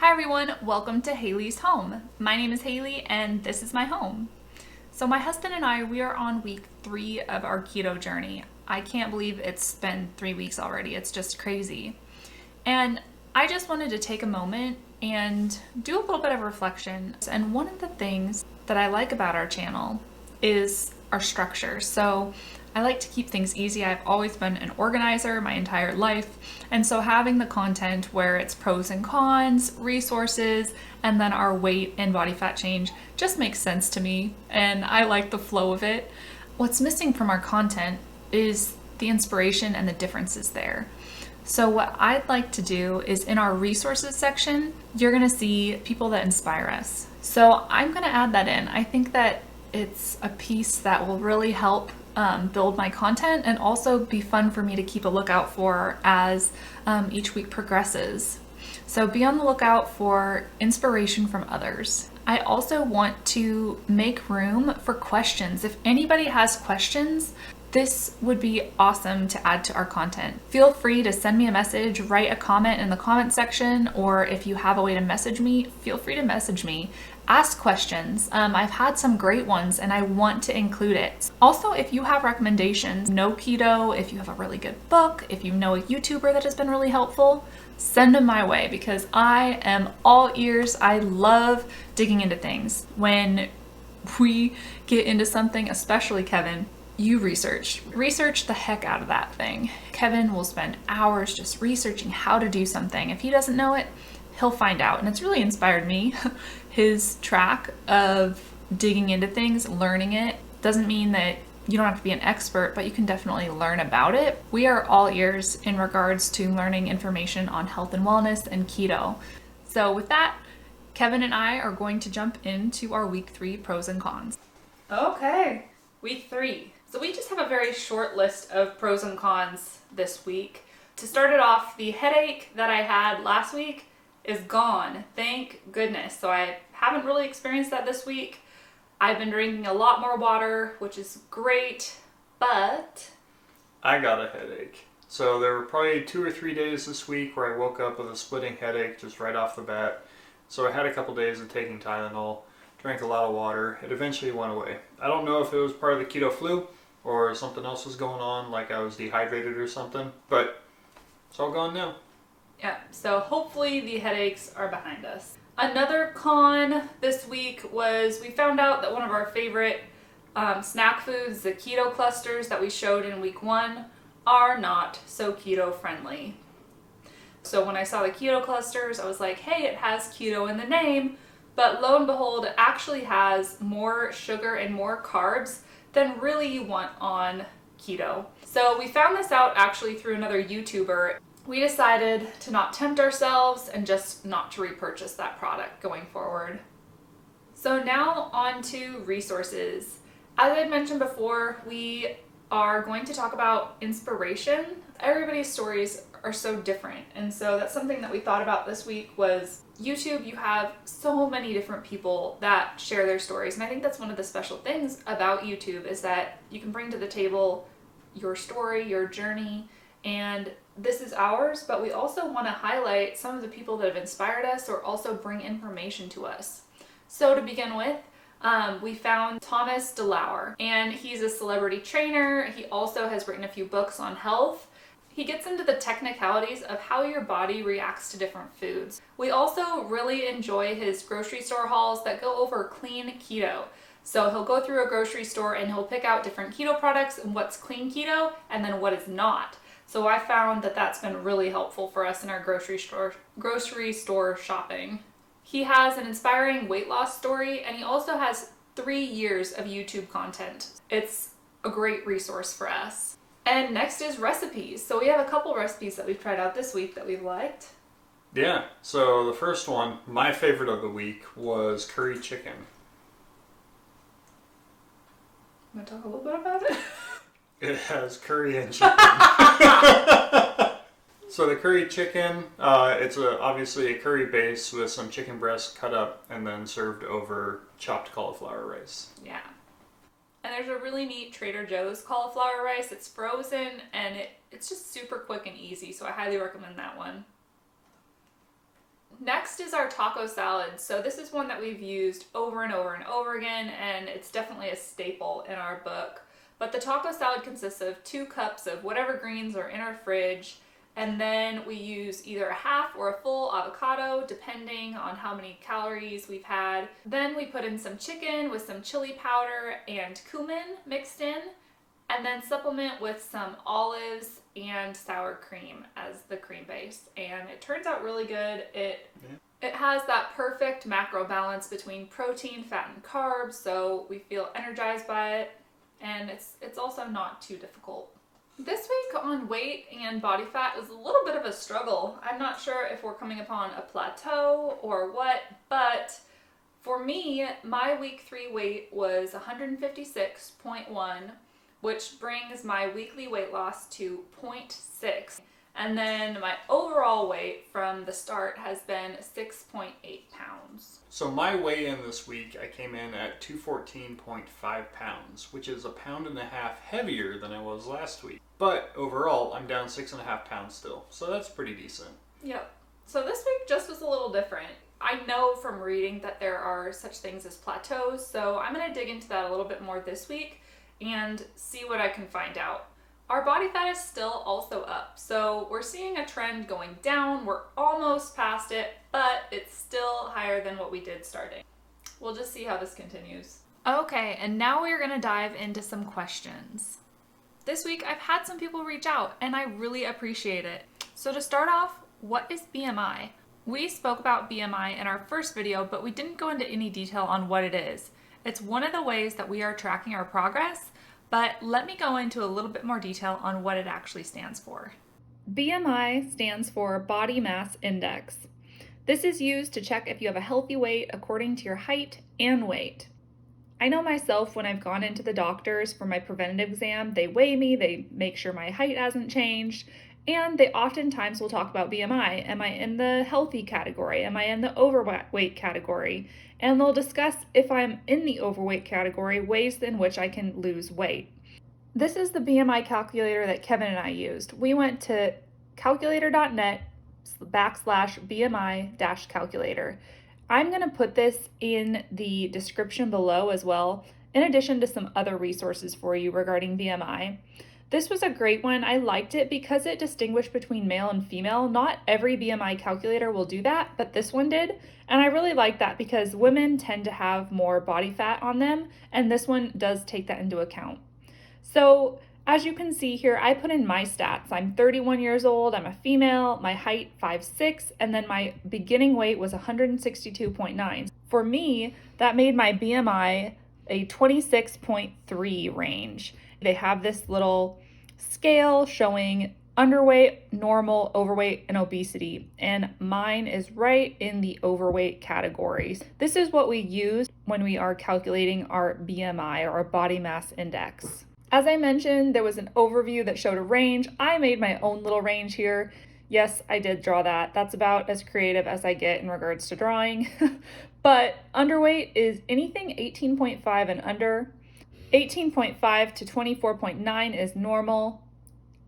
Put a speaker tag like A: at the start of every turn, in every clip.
A: Hi everyone, welcome to Haley's Home. My name is Haley and this is my home. So my husband and I, we are on week 3 of our keto journey. I can't believe it's been 3 weeks already. It's just crazy. And I just wanted to take a moment and do a little bit of reflection. And one of the things that I like about our channel is our structure. So I like to keep things easy. I've always been an organizer my entire life. And so having the content where it's pros and cons, resources, and then our weight and body fat change just makes sense to me. And I like the flow of it. What's missing from our content is the inspiration and the differences there. So what I'd like to do is in our resources section, you're gonna see people that inspire us. So I'm gonna add that in. I think that it's a piece that will really help build my content and also be fun for me to keep a lookout for as each week progresses. So be on the lookout for inspiration from others. I also want to make room for questions. If anybody has questions, this would be awesome to add to our content. Feel free to send me a message, write a comment in the comment section, or if you have a way to message me, feel free to message me. Ask questions. I've had some great ones and I want to include it. Also, if you have recommendations, no keto, if you have a really good book, if you know a YouTuber that has been really helpful, send them my way because I am all ears. I love digging into things. When we get into something, especially Kevin, you research the heck out of that thing. Kevin will spend hours just researching how to do something. If he doesn't know it, he'll find out. And it's really inspired me. His track of digging into things, learning it, doesn't mean that you don't have to be an expert, but you can definitely learn about it. We are all ears in regards to learning information on health and wellness and keto. So with that, Kevin and I are going to jump into our week 3 pros and cons. Okay, week 3. So we just have a very short list of pros and cons this week. To start it off, the headache that I had last week is gone. Thank goodness. So I haven't really experienced that this week. I've been drinking a lot more water, which is great, but
B: I got a headache. So there were probably 2 or 3 days this week where I woke up with a splitting headache just right off the bat. So I had a couple days of taking Tylenol, drank a lot of water. It eventually went away. I don't know if it was part of the keto flu or something else was going on, like I was dehydrated or something, but it's all gone now.
A: yeah, so hopefully the headaches are behind us. Another con this week was we found out that one of our favorite snack foods, the keto clusters that we showed in week 1, are not so keto friendly. So when I saw the keto clusters, I was like, hey, it has keto in the name, but lo and behold, it actually has more sugar and more carbs than really you want on keto. So we found this out actually through another YouTuber. We decided to not tempt ourselves and just not to repurchase that product going forward. So now on to resources. As I mentioned before, we are going to talk about inspiration. Everybody's stories are so different, and so that's something that we thought about this week was YouTube. You have so many different people that share their stories, and I think that's one of the special things about YouTube is that you can bring to the table your story, your journey, and this is ours, but we also want to highlight some of the people that have inspired us or also bring information to us. So to begin with, we found Thomas DeLauer, and he's a celebrity trainer. He also has written a few books on health. He gets into the technicalities of how your body reacts to different foods. We also really enjoy his grocery store hauls that go over clean keto. So he'll go through a grocery store and he'll pick out different keto products and what's clean keto and then what is not. So I found that that's been really helpful for us in our grocery store shopping. He has an inspiring weight loss story, and he also has 3 years of YouTube content. It's a great resource for us. And next is recipes. So we have a couple recipes that we've tried out this week that we've liked.
B: Yeah, so the first one, my favorite of the week, was curry chicken.
A: You want to talk a little bit about it?
B: It has curry and chicken. So the curry chicken, it's obviously a curry base with some chicken breast cut up and then served over chopped cauliflower rice.
A: Yeah. And there's a really neat Trader Joe's cauliflower rice. It's frozen and it's just super quick and easy, so I highly recommend that one. Next is our taco salad. So this is one that we've used over and over and over again, and it's definitely a staple in our book. But the taco salad consists of 2 cups of whatever greens are in our fridge, and then we use either a half or a full avocado, depending on how many calories we've had. Then we put in some chicken with some chili powder and cumin mixed in, and then supplement with some olives and sour cream as the cream base. And it turns out really good. It has that perfect macro balance between protein, fat, and carbs, so we feel energized by it, and it's also not too difficult. This week on weight and body fat is a little bit of a struggle. I'm not sure if we're coming upon a plateau or what, but for me, my week 3 weight was 156.1, which brings my weekly weight loss to 0.6. And then my overall weight from the start has been 6.8 pounds.
B: So my weigh-in this week, I came in at 214.5 pounds, which is 1.5 pounds heavier than I was last week. But overall, I'm down 6.5 pounds still, so that's pretty decent.
A: Yep. So this week just was a little different. I know from reading that there are such things as plateaus, so I'm going to dig into that a little bit more this week and see what I can find out. Our body fat is still also up, so we're seeing a trend going down. We're almost past it, but it's still higher than what we did starting. We'll just see how this continues. Okay, and now we're going to dive into some questions. This week I've had some people reach out, and I really appreciate it. So to start off, what is BMI? We spoke about BMI in our first video, but we didn't go into any detail on what it is. It's one of the ways that we are tracking our progress, but let me go into a little bit more detail on what it actually stands for. BMI stands for Body Mass Index. This is used to check if you have a healthy weight according to your height and weight. I know myself, when I've gone into the doctors for my preventative exam, they weigh me, they make sure my height hasn't changed, and they oftentimes will talk about BMI. Am I in the healthy category? Am I in the overweight category? And they'll discuss, if I'm in the overweight category, ways in which I can lose weight. This is the BMI calculator that Kevin and I used. We went to calculator.net/BMI-calculator. I'm going to put this in the description below as well, in addition to some other resources for you regarding BMI. This was a great one. I liked it because it distinguished between male and female. Not every BMI calculator will do that, but this one did. And I really like that because women tend to have more body fat on them, and this one does take that into account. So as you can see here, I put in my stats. I'm 31 years old, I'm a female, my height 5'6", and then my beginning weight was 162.9. For me, that made my BMI a 26.3 range. They have this little scale showing underweight, normal, overweight, and obesity, and mine is right in the overweight categories. This is what we use when we are calculating our BMI, or our body mass index. As I mentioned, there was an overview that showed a range. I made my own little range here. Yes, I did draw that. That's about as creative as I get in regards to drawing. But underweight is anything 18.5 and under. 18.5 to 24.9 is normal.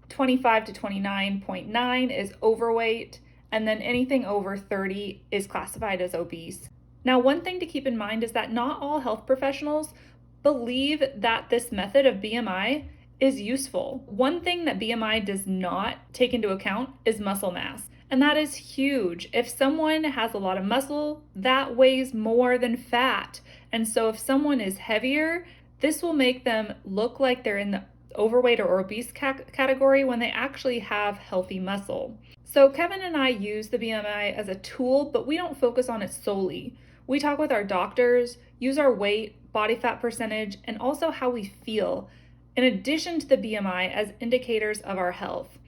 A: 25 to 29.9 is overweight. And then anything over 30 is classified as obese. Now, one thing to keep in mind is that not all health professionals believe that this method of BMI is useful. One thing that BMI does not take into account is muscle mass, and that is huge. If someone has a lot of muscle, that weighs more than fat. And so if someone is heavier, this will make them look like they're in the overweight or obese category when they actually have healthy muscle. So Kevin and I use the BMI as a tool, but we don't focus on it solely. We talk with our doctors, use our weight, body fat percentage, and also how we feel, in addition to the BMI, as indicators of our health.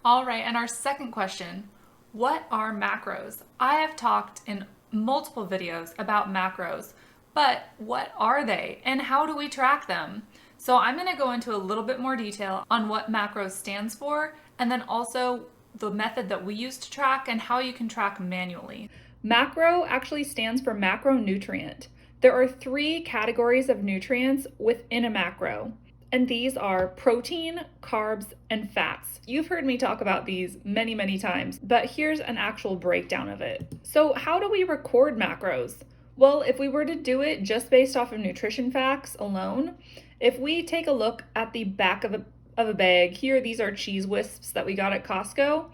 A: All right, and our second question, what are macros? I have talked in multiple videos about macros, but what are they and how do we track them? So I'm going to go into a little bit more detail on what macros stands for, and then also the method that we use to track and how you can track manually. Macro actually stands for macronutrient. There are 3 categories of nutrients within a macro. And these are protein, carbs, and fats. You've heard me talk about these many, many times, but here's an actual breakdown of it. So how do we record macros? Well, if we were to do it just based off of nutrition facts alone, if we take a look at the back of a bag, here these are cheese wisps that we got at Costco.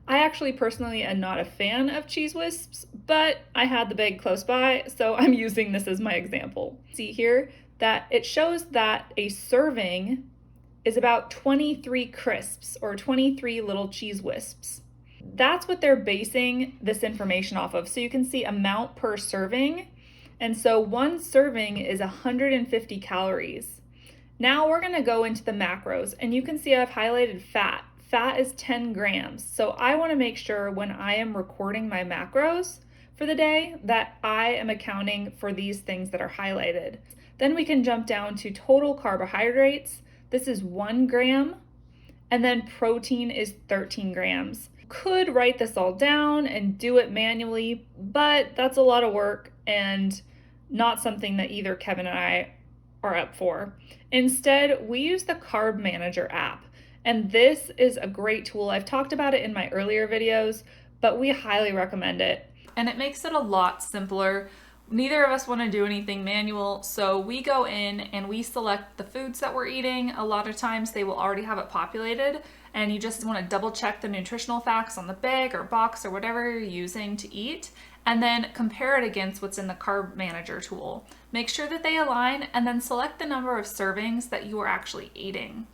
A: I actually personally am not a fan of cheese wisps, but I had the bag close by, so I'm using this as my example. See here that it shows that a serving is about 23 crisps or 23 little cheese wisps. That's what they're basing this information off of. So you can see amount per serving. And so one serving is 150 calories. Now we're gonna go into the macros, and you can see I've highlighted fat. Fat is 10 grams. So I wanna make sure when I am recording my macros for the day that I am accounting for these things that are highlighted. Then we can jump down to total carbohydrates. This is 1 gram, and then protein is 13 grams. Could write this all down and do it manually, but that's a lot of work and not something that either Kevin and I are up for. Instead, we use the Carb Manager app, and this is a great tool. I've talked about it in my earlier videos, but we highly recommend it. And it makes it a lot simpler. Neither of us want to do anything manual, so we go in and we select the foods that we're eating. A lot of times they will already have it populated, and you just want to double check the nutritional facts on the bag or box or whatever you're using to eat, and then compare it against what's in the Carb Manager tool. Make sure that they align, and then select the number of servings that you are actually eating.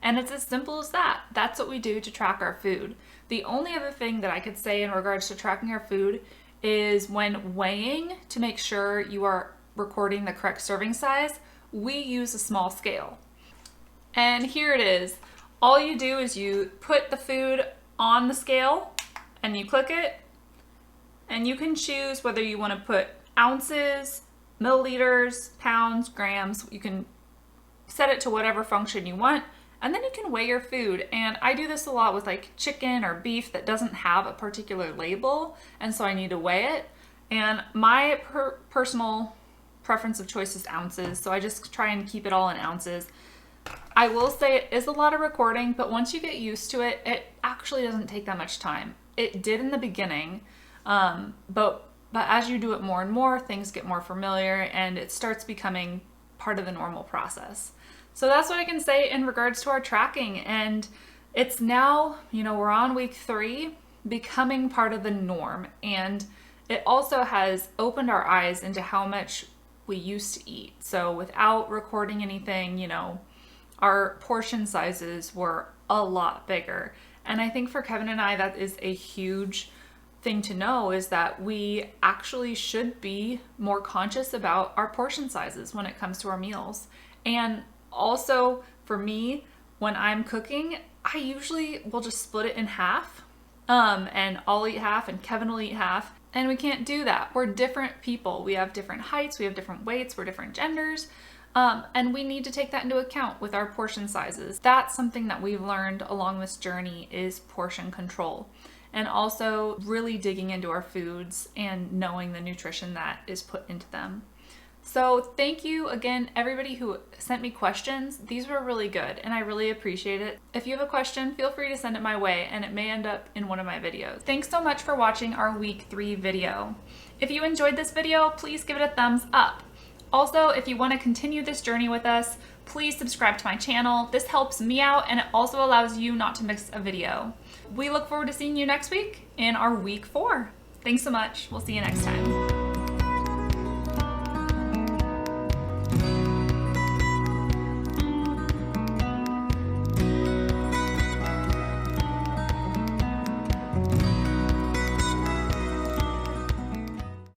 A: And it's as simple as that. That's what we do to track our food. The only other thing that I could say in regards to tracking our food is when weighing, to make sure you are recording the correct serving size, we use a small scale. And here it is. All you do is you put the food on the scale and you click it, and you can choose whether you want to put ounces, milliliters, pounds, grams. You can set it to whatever function you want, and then you can weigh your food. And I do this a lot with like chicken or beef that doesn't have a particular label, and so I need to weigh it. And my personal preference of choice is ounces, so I just try and keep it all in ounces. I will say it is a lot of recording, but once you get used to it, it actually doesn't take that much time. It did in the beginning, but as you do it more and more, things get more familiar and it starts becoming part of the normal process. So that's what I can say in regards to our tracking. And it's now, we're on week 3, becoming part of the norm. And it also has opened our eyes into how much we used to eat. So without recording anything, our portion sizes were a lot bigger. And I think for Kevin and I, that is a huge thing to know, is that we actually should be more conscious about our portion sizes when it comes to our meals. And also for me, when I'm cooking, I usually will just split it in half, and I'll eat half and Kevin will eat half. And we can't do that. We're different people. We have different heights, we have different weights, we're different genders. And we need to take that into account with our portion sizes. That's something that we've learned along this journey, is portion control. And also really digging into our foods and knowing the nutrition that is put into them. So thank you again, everybody who sent me questions. These were really good and I really appreciate it. If you have a question, feel free to send it my way and it may end up in one of my videos. Thanks so much for watching our week 3 video. If you enjoyed this video, please give it a thumbs up. Also, if you want to continue this journey with us, please subscribe to my channel. This helps me out and it also allows you not to miss a video. We look forward to seeing you next week in our week 4. Thanks so much. We'll see you next time.